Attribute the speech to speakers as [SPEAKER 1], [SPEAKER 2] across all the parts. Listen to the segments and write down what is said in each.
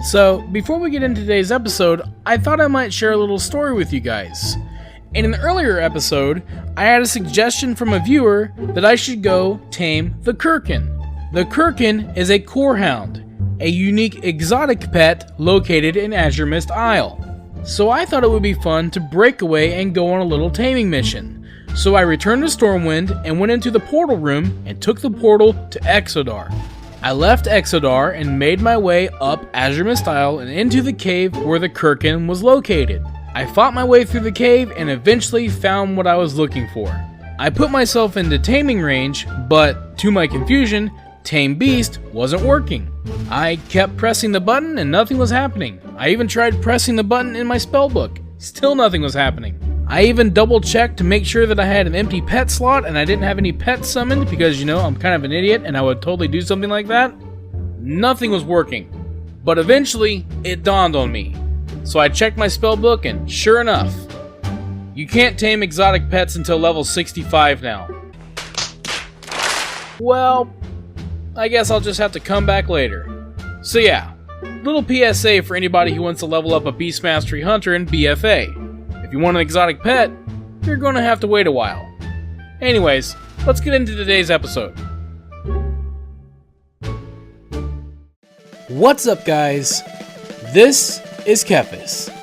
[SPEAKER 1] So, before we get into today's episode, I thought I might share a little story with you guys. In an earlier episode, I had a suggestion from a viewer that I should go tame the Kurkening. The Kurkening is a corehound, a unique exotic pet located in Azure Mist Isle. So I thought it would be fun to break away and go on a little taming mission. So I returned to Stormwind and went into the portal room and took the portal to Exodar. I left Exodar and made my way up Azure Mist Isle and into the cave where the Kurkening was located. I fought my way through the cave and eventually found what I was looking for. I put myself into taming range, but to my confusion, Tame Beast wasn't working. I kept pressing the button and nothing was happening. I even tried pressing the button in my spellbook. Still nothing was happening. I even double checked to make sure that I had an empty pet slot and I didn't have any pets summoned because, I'm kind of an idiot and I would totally do something like that. Nothing was working. But eventually, it dawned on me. So I checked my spellbook and sure enough, you can't tame exotic pets until level 65 now. Well, I guess I'll just have to come back later. So yeah, little PSA for anybody who wants to level up a Beast Mastery Hunter in BFA. If you want an exotic pet, you're going to have to wait a while. Anyways, let's get into today's episode. What's up, guys? This is Kephas.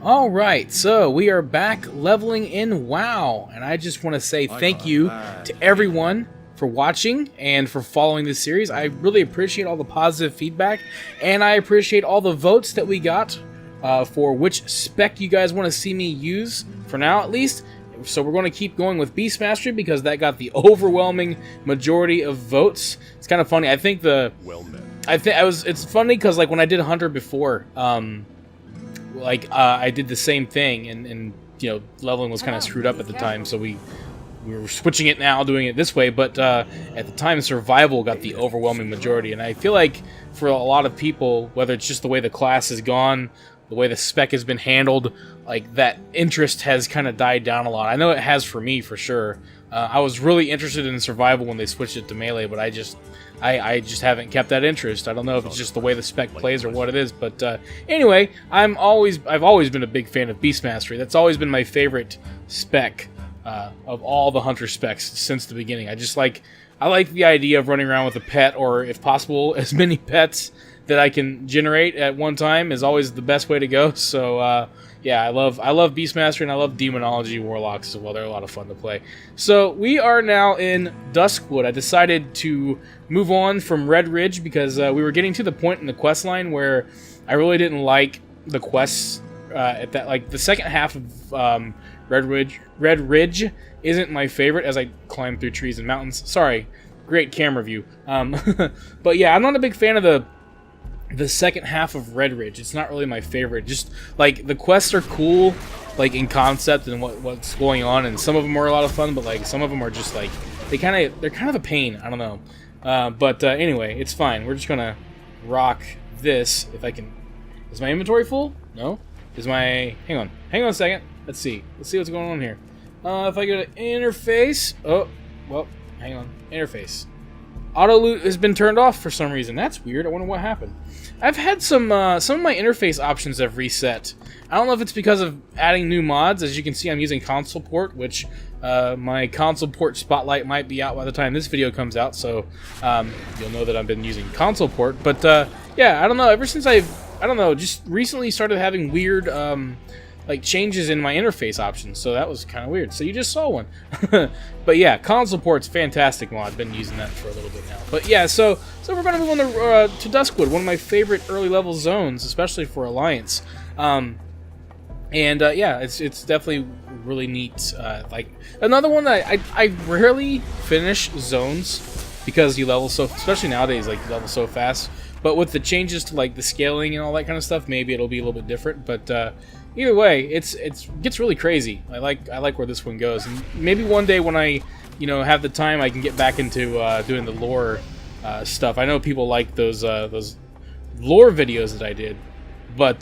[SPEAKER 1] Alright, so we are back leveling in WoW, and I just want to say thank you to everyone for watching and for following this series. I really appreciate all the positive feedback, and I appreciate all the votes that we got for which spec you guys want to see me use, for now at least. So we're going to keep going with Beast Mastery because that got the overwhelming majority of votes. It's kind of funny. I think it's funny because like when I did Hunter before, I did the same thing, and leveling was kind of screwed up at the time, so we were switching it now, doing it this way, but at the time, survival got the overwhelming majority, and I feel like for a lot of people, whether it's just the way the class has gone, the way the spec has been handled, like that interest has kind of died down a lot. I know it has for me, for sure. I was really interested in survival when they switched it to melee, but I just haven't kept that interest. I don't know if it's just the way the spec plays or what it is, but anyway, I've always been a big fan of Beast Mastery. That's always been my favorite spec of all the Hunter specs since the beginning. I like the idea of running around with a pet, or if possible, as many pets that I can generate at one time is always the best way to go. So yeah, I love Beast Mastery and I love Demonology Warlocks as well. They're a lot of fun to play. So we are now in Duskwood. I decided to move on from Red Ridge because we were getting to the point in the quest line where I really didn't like the quests at that. Like the second half of Red Ridge isn't my favorite as I climb through trees and mountains. Sorry, great camera view. But yeah, I'm not a big fan of the second half of Red Ridge. It's not really my favorite. Just like the quests are cool, like in concept and what's going on, and some of them are a lot of fun, but like some of them are just like they're kind of a pain. I don't know. But anyway, it's fine. We're just gonna rock this. If I can, is my inventory full? No. Is my hang on a second. Let's see what's going on here. If I go to interface, oh well, hang on, interface. Auto loot has been turned off for some reason. That's weird. I wonder what happened. I've had some of my interface options have reset. I don't know if it's because of adding new mods. As you can see, I'm using console port, which my console port spotlight might be out by the time this video comes out, so you'll know that I've been using console port. But yeah, I don't know. Ever since just recently started having weird like changes in my interface options, so that was kind of weird. So you just saw one. But yeah, console port's fantastic mod. I've been using that for a little bit now. But yeah, so we're going to move on to Duskwood, one of my favorite early level zones, especially for Alliance. And yeah, it's definitely really neat. Like another one that I rarely finish zones because you level so, especially nowadays, like you level so fast. But with the changes to like the scaling and all that kind of stuff, maybe it'll be a little bit different. But either way, it gets really crazy. I like where this one goes, and maybe one day when I have the time, I can get back into doing the lore stuff. I know people like those lore videos that I did, but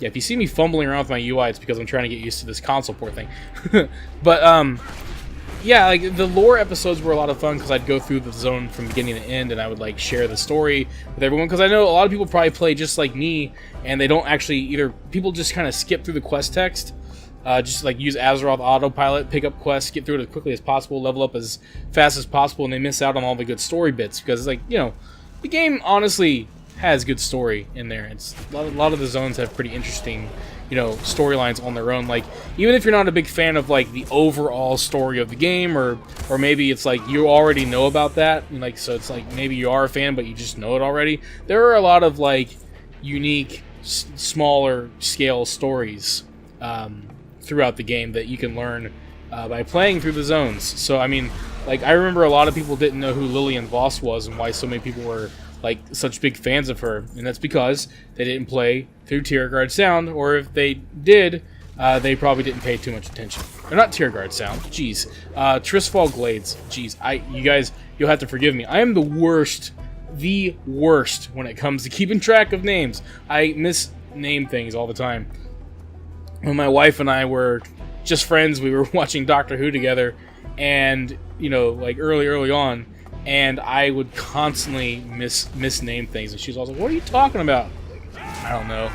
[SPEAKER 1] Yeah, if you see me fumbling around with my UI, it's because I'm trying to get used to this console port thing. But yeah, like the lore episodes were a lot of fun because I'd go through the zone from beginning to end, and I would like share the story with everyone. Because I know a lot of people probably play just like me, and they don't actually either. People just kind of skip through the quest text, just like use Azeroth autopilot, pick up quests, get through it as quickly as possible, level up as fast as possible, and they miss out on all the good story bits because, like, you know, the game honestly has good story in there. It's a lot of the zones have pretty interesting, you know, storylines on their own. Like, even if you're not a big fan of like the overall story of the game, or maybe it's like you already know about that, and like, so it's like maybe you are a fan but you just know it already. There are a lot of like unique, smaller scale stories throughout the game that you can learn by playing through the zones. So I mean, like, I remember a lot of people didn't know who Lillian Voss was and why so many people were like such big fans of her, and that's because they didn't play through Tierguard Sound, or if they did, they probably didn't pay too much attention. Or not Tierguard Sound, jeez. Tristfall Glades, jeez. You guys, you'll have to forgive me. I am the worst when it comes to keeping track of names. I misname things all the time. When my wife and I were just friends, we were watching Doctor Who together, and, you know, like early on, and I would constantly misname things, and she's always like, "What are you talking about?" Like, I don't know.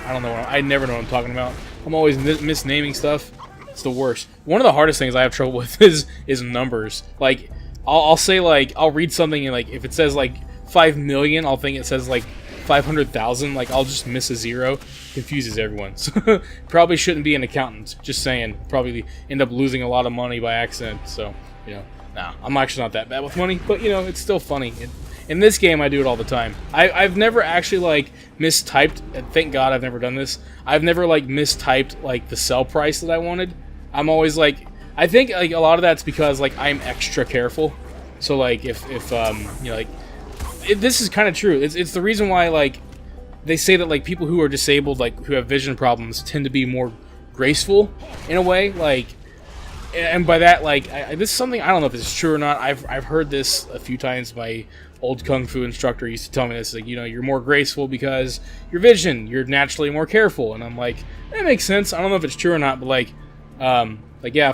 [SPEAKER 1] I never know what I'm talking about. I'm always misnaming stuff. It's the worst. One of the hardest things I have trouble with is numbers. Like, I'll say, like, I'll read something, and like if it says like 5 million, I'll think it says like 500,000. Like, I'll just miss a zero. Confuses everyone. So probably shouldn't be an accountant. Just saying. Probably end up losing a lot of money by accident. So, you know. Nah, I'm actually not that bad with money, but, you know, it's still funny. In this game, I do it all the time. I've never actually, like, mistyped, and thank God I've never done this. I've never, like, mistyped, like, the sell price that I wanted. I'm always, like, I think, like, a lot of that's because, like, I'm extra careful. So, like, if you know, like, this is kind of true. It's the reason why, like, they say that, like, people who are disabled, like, who have vision problems tend to be more graceful, in a way, like. And by that, like, this is something, I don't know if it's true or not. I've heard this a few times. My old kung fu instructor used to tell me this, like, you know, you're more graceful because your vision, you're naturally more careful. And I'm like, that makes sense. I don't know if it's true or not, but like yeah,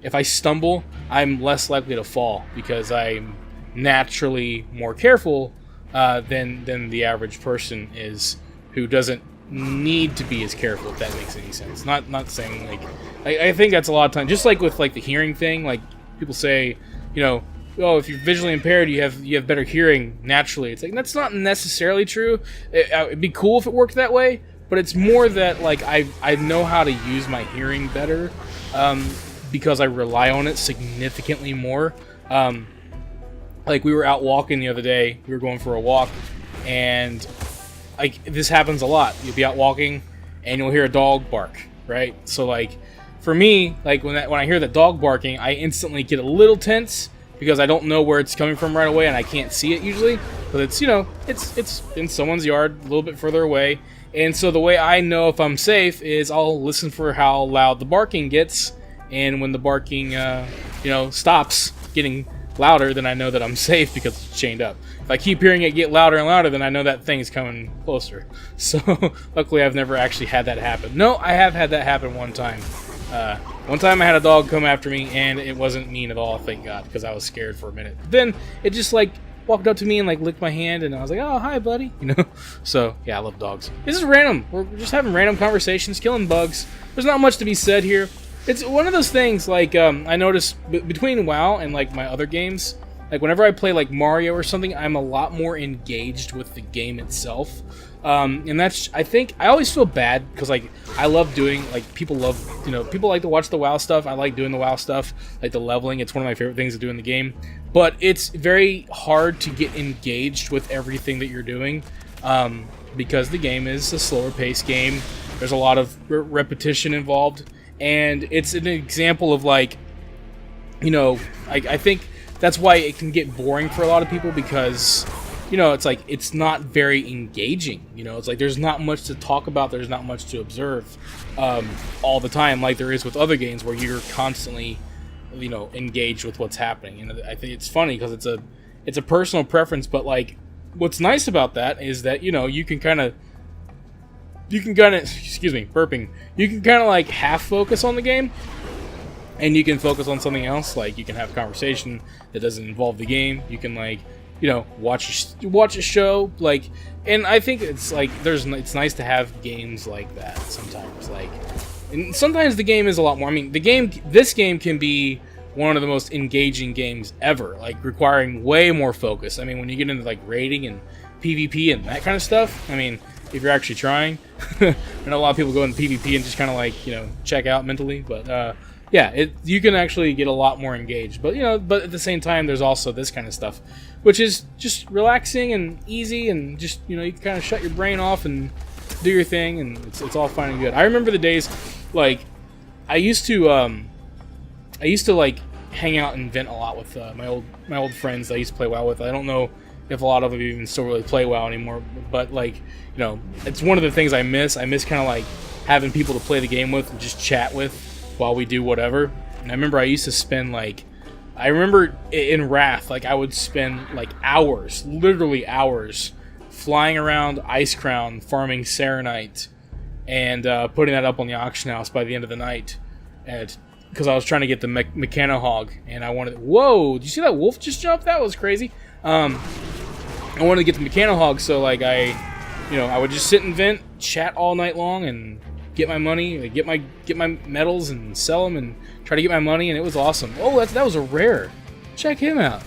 [SPEAKER 1] if I stumble, I'm less likely to fall because I'm naturally more careful than the average person is, who doesn't need to be as careful, if that makes any sense. Not saying, like, I think that's a lot of time, just like with like the hearing thing. Like, people say, you know, oh, if you're visually impaired, you have better hearing naturally. It's like, that's not necessarily true. It'd be cool if it worked that way, but it's more that, like, I know how to use my hearing better because I rely on it significantly more. Like, we were out walking the other day. We were going for a walk, and like, this happens a lot. You'll be out walking, and you'll hear a dog bark, right? So, like, for me, like, when I hear the dog barking, I instantly get a little tense because I don't know where it's coming from right away, and I can't see it usually. But it's, you know, it's in someone's yard, a little bit further away. And so the way I know if I'm safe is I'll listen for how loud the barking gets, and when the barking, you know, stops getting louder, then I know that I'm safe because it's chained up. If I keep hearing it get louder and louder, then I know that thing's coming closer. So, luckily, I've never actually had that happen. No, I have had that happen one time. One time I had a dog come after me, and it wasn't mean at all, thank God, because I was scared for a minute. Then, it just, like, walked up to me and, like, licked my hand, and I was like, oh, hi, buddy, you know? So, yeah, I love dogs. This is random. We're just having random conversations, killing bugs. There's not much to be said here. It's one of those things, like, I notice between WoW and, like, my other games, like, whenever I play, like, Mario or something, I'm a lot more engaged with the game itself. And that's, I think, I always feel bad, because, like, I love doing, like, people love, you know, people like to watch the WoW stuff. I like doing the WoW stuff, like the leveling. It's one of my favorite things to do in the game. But it's very hard to get engaged with everything that you're doing, because the game is a slower paced game. There's a lot of repetition involved. And it's an example of, like, you know, I think that's why it can get boring for a lot of people, because, you know, it's like, it's not very engaging. You know, it's like there's not much to talk about, there's not much to observe all the time, like there is with other games where you're constantly, you know, engaged with what's happening. And I think it's funny because it's a personal preference, but, like, what's nice about that is that, you know, you can kind of you can kind of, excuse me, burping. You can kind of like half focus on the game, and you can focus on something else. Like you can have a conversation that doesn't involve the game. You can like, you know, watch a show. Like, and I think it's like it's nice to have games like that sometimes. Like, and sometimes the game is a lot more. I mean, this game can be one of the most engaging games ever. Like requiring way more focus. I mean, when you get into like raiding and PvP and that kind of stuff. I mean, if you're actually trying. I know a lot of people go into PvP and just kind of like, you know, check out mentally, but yeah, you can actually get a lot more engaged. But, you know, but at the same time, there's also this kind of stuff, which is just relaxing and easy, and just, you know, you can kind of shut your brain off and do your thing, and it's all fine and good. I remember the days, like, I used to like hang out and vent a lot with my old friends that I used to play WoW with. I don't know if a lot of them even still really play WoW anymore, but like, you know, it's one of the things I miss. I miss kind of like having people to play the game with and just chat with while we do whatever. And I remember I used to spend like, I remember in Wrath, like I would spend like hours, literally hours, flying around Ice Crown, farming Serenite, and putting that up on the auction house by the end of the night, and because I was trying to get the Mechanohog, and I wanted. Whoa! Did you see that wolf just jump? That was crazy. I wanted to get the Mechanohog, so like I would just sit and vent, chat all night long, and get my money, get my medals, and sell them, and try to get my money, and it was awesome. Oh, that was a rare. Check him out.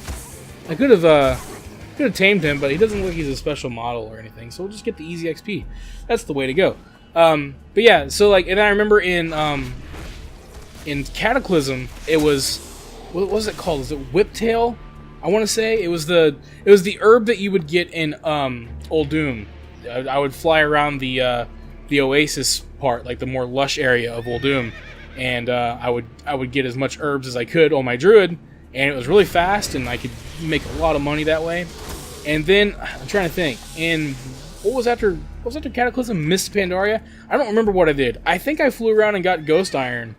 [SPEAKER 1] I could have tamed him, but he doesn't look like he's a special model or anything, so we'll just get the easy XP. That's the way to go. But yeah, so like, and I remember in Cataclysm, it was, what was it called? Was it Whiptail? I want to say it was the herb that you would get in Uldum. I would fly around the Oasis part, like the more lush area of Uldum, and I would get as much herbs as I could on my druid, and it was really fast, and I could make a lot of money that way. And then I'm trying to think, and what was after Cataclysm? Mist Pandaria? I don't remember what I did. I think I flew around and got Ghost Iron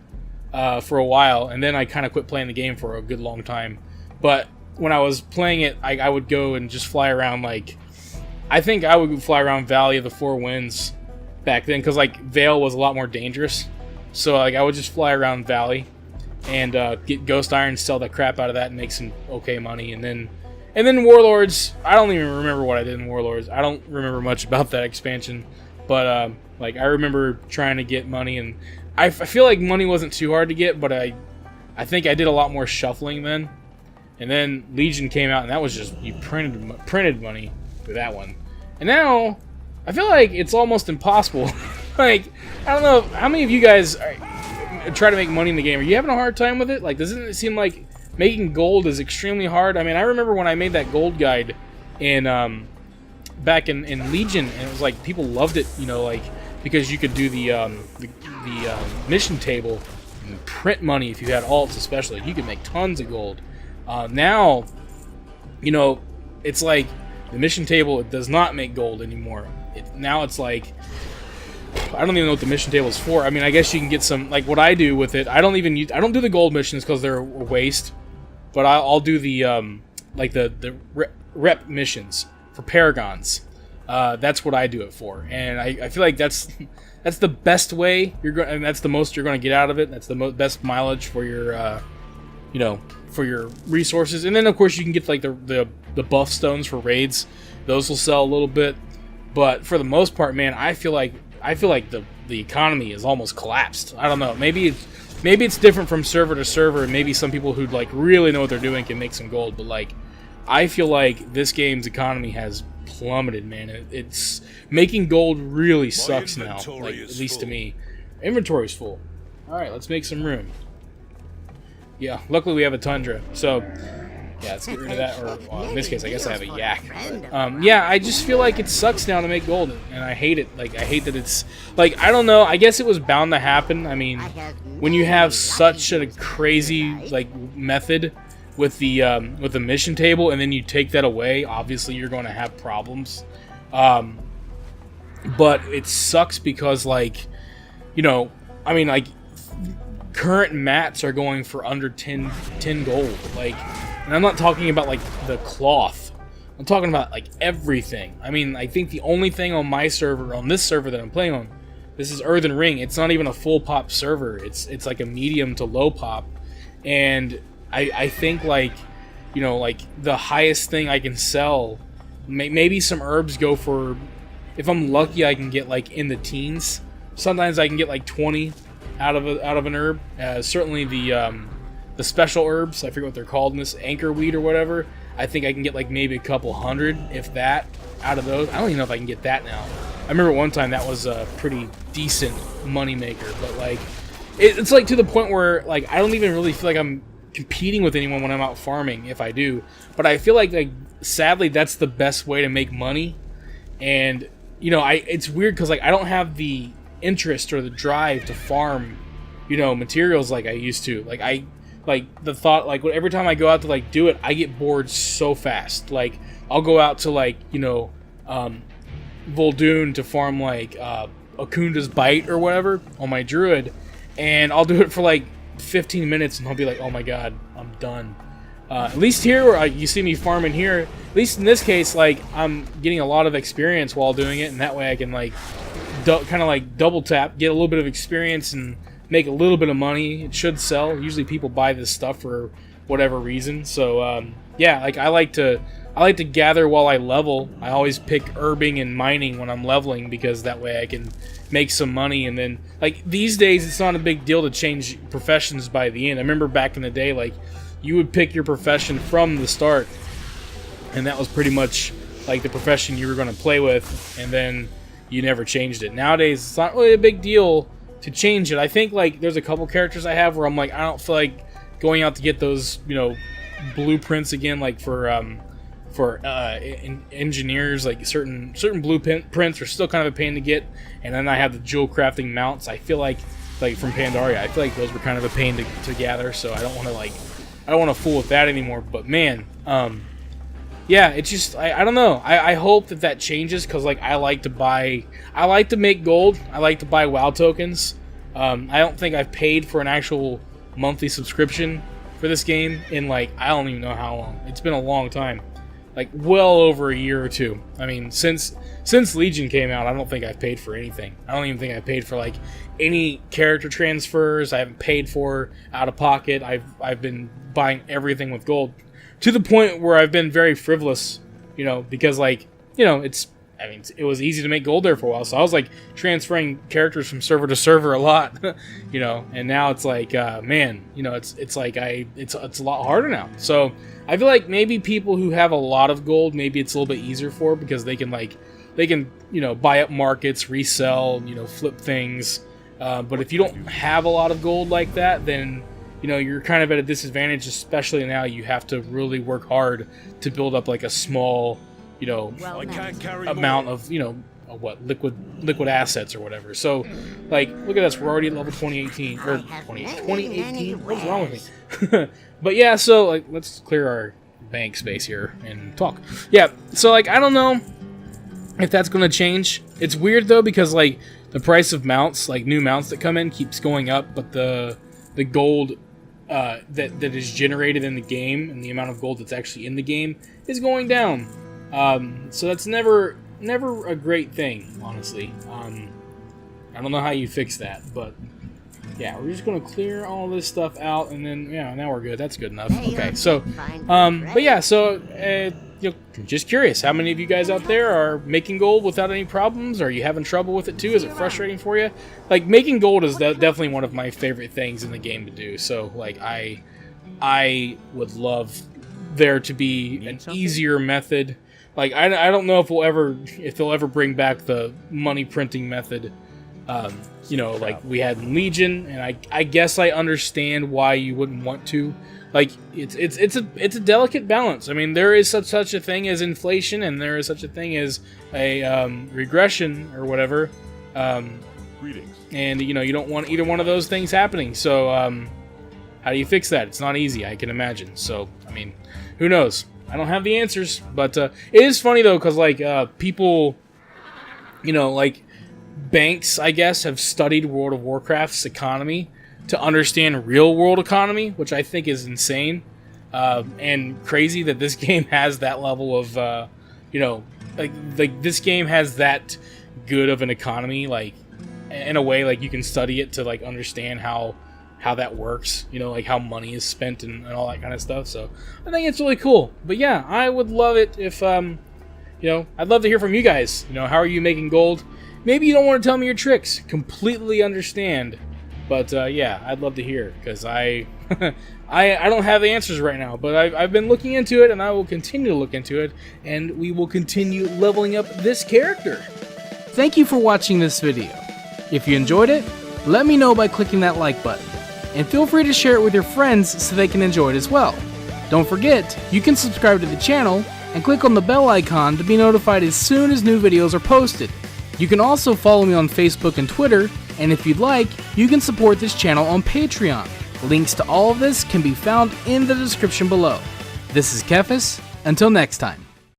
[SPEAKER 1] for a while, and then I kind of quit playing the game for a good long time. But when I was playing it, I would go and just fly around, like, I think I would fly around Valley of the Four Winds back then, because like Vale was a lot more dangerous. So like I would just fly around Valley and get Ghost Iron, sell the crap out of that, and make some okay money. And then Warlords, I don't even remember what I did in Warlords. I don't remember much about that expansion, but like I remember trying to get money, and I feel like money wasn't too hard to get, but I think I did a lot more shuffling then. And then Legion came out, and that was just, you printed money with that one. And now I feel like it's almost impossible. Like, I don't know, how many of you guys try to make money in the game? Are you having a hard time with it? Like, doesn't it seem like making gold is extremely hard? I mean, I remember when I made that gold guide in back in Legion, and it was like people loved it, you know, like because you could do the mission table and print money if you had alts, especially. You could make tons of gold. Now, you know, it's like the mission table, it does not make gold anymore. Now it's like, I don't even know what the mission table is for. I mean, I guess you can get some, like what I do with it. I don't do the gold missions because they're a waste, but I'll do the like the rep missions for Paragons. That's what I do it for, and I feel like that's the best way and that's the most you're going to get out of it. That's the best mileage for your you know, for your resources. And then of course you can get like the buff stones for raids. Those will sell a little bit, but for the most part, man, I feel like the economy is almost collapsed. I don't know. Maybe it's different from server to server, and maybe some people who like really know what they're doing can make some gold. But like, I feel like this game's economy has plummeted, man. It's making gold really sucks now. Like, at least to me, inventory's full. All right, let's make some room. Yeah, luckily we have a Tundra, so yeah, let's get rid of that. Or well, in this case, I guess I have a Yak. Yeah, I just feel like it sucks now to make gold, and I hate it. Like, I hate that it's like, I don't know. I guess it was bound to happen. I mean, when you have such a crazy like method with the mission table, and then you take that away, obviously you're going to have problems. But it sucks because, like, you know, I mean, like, current mats are going for under 10 gold. Like, and I'm not talking about like the cloth. I'm I'm talking about like everything. I mean, I think the only thing on my server, on this server that I'm playing on, this is Earthen Ring. It's not even a full pop server. It's like a medium to low pop, and I think like, you know, like the highest thing I can sell, maybe some herbs go for, if I'm lucky, I can get like in the teens. Sometimes I can get like 20 out of an herb. Certainly the special herbs, I forget what they're called in this, anchor weed or whatever. I think I can get like maybe a couple hundred, if that, out of those. I don't even know if I can get that now. I remember one time that was a pretty decent money maker, but like it's like to the point where like I don't even really feel like I'm competing with anyone when I'm out farming, if I do. But I feel like sadly that's the best way to make money. And you know, it's weird because like I don't have the interest or the drive to farm, you know, materials like I used to. Like the thought, like every time I go out to like do it, I get bored so fast. Like I'll go out to like, you know, Vol'dun to farm like Akunda's Bite or whatever on my druid, and I'll do it for like 15 minutes and I'll be like, oh my god, I'm done. At least here, where you see me farming here, at least in this case, like I'm getting a lot of experience while doing it, and that way I can like kind of like double tap, get a little bit of experience and make a little bit of money. It should sell. Usually people buy this stuff for whatever reason. So yeah, like I like to gather while I level. I always pick herbing and mining when I'm leveling because that way I can make some money. And then like these days it's not a big deal to change professions by the end. I remember back in the day, like you would pick your profession from the start, and that was pretty much like the profession you were going to play with, and then you never changed it. Nowadays it's not really a big deal to change it. I think like there's a couple characters I have where I'm like, I don't feel like going out to get those, you know, blueprints again, like for engineers. Like certain blueprints are still kind of a pain to get, and then I have the jewel crafting mounts. I feel like from Pandaria, I feel like those were kind of a pain to gather, so I don't want to fool with that anymore. But man, yeah, it's just I don't know. I hope that changes, because like I like to make gold. I like to buy WoW tokens. I don't think I've paid for an actual monthly subscription for this game in like I don't even know how long. It's been a long time, like well over a year or two. I mean, since Legion came out, I don't think I've paid for anything. I don't even think I paid for like any character transfers. I haven't paid for out of pocket. I've been buying everything with gold, to the point where I've been very frivolous, you know, because like, you know, it was easy to make gold there for a while, so I was like transferring characters from server to server a lot, you know, and now it's like, man, you know, it's a lot harder now. So I feel like maybe people who have a lot of gold, maybe it's a little bit easier for, because they can, you know, buy up markets, resell, you know, flip things. But if you don't have a lot of gold like that, then, you know, you're kind of at a disadvantage, especially now you have to really work hard to build up like a small, you know, amount of, you know, liquid assets or whatever. So like, look at us, we're already at level 2018 or 2018. What's wrong with me? But yeah, so like, let's clear our bank space here and talk. Yeah, so like, I don't know if that's going to change. It's weird though, because like the price of mounts, like new mounts that come in, keeps going up, but the gold that is generated in the game, and the amount of gold that's actually in the game, is going down. So that's never a great thing, honestly. I don't know how you fix that, but yeah, we're just gonna clear all this stuff out, and then yeah, now we're good. That's good enough. Okay, so but yeah, so you know, just curious, how many of you guys out there are making gold without any problems? Are you having trouble with it too? Is it frustrating for you? Like, making gold is definitely one of my favorite things in the game to do. So like, I would love there to be an easier method. Like, I don't know if they'll ever bring back the money printing method. You know, like we had in Legion, and I guess I understand why you wouldn't want to. Like, it's a delicate balance. I mean, there is such a thing as inflation, and there is such a thing as a regression or whatever.
[SPEAKER 2] Greetings.
[SPEAKER 1] And you know, you don't want either one of those things happening. So how do you fix that? It's not easy, I can imagine. So I mean, who knows? I don't have the answers, but it is funny though, because like people, you know, like banks, I guess, have studied World of Warcraft's economy to understand real world economy, which I think is insane. and crazy that this game has that level of, like this game has that good of an economy, like in a way, like you can study it to like understand how that works, like how money is spent and all that kind of stuff. So I think it's really cool. But yeah, I would love it if, I'd love to hear from you guys. How are you making gold? Maybe you don't want to tell me your tricks. Completely understand. But yeah, I'd love to hear, because I don't have the answers right now. But I've been looking into it, and I will continue to look into it, and we will continue leveling up this character. Thank you for watching this video. If you enjoyed it, let me know by clicking that like button. And feel free to share it with your friends so they can enjoy it as well. Don't forget, you can subscribe to the channel and click on the bell icon to be notified as soon as new videos are posted. You can also follow me on Facebook and Twitter, and if you'd like, you can support this channel on Patreon. Links to all of this can be found in the description below. This is Kephas. Until next time.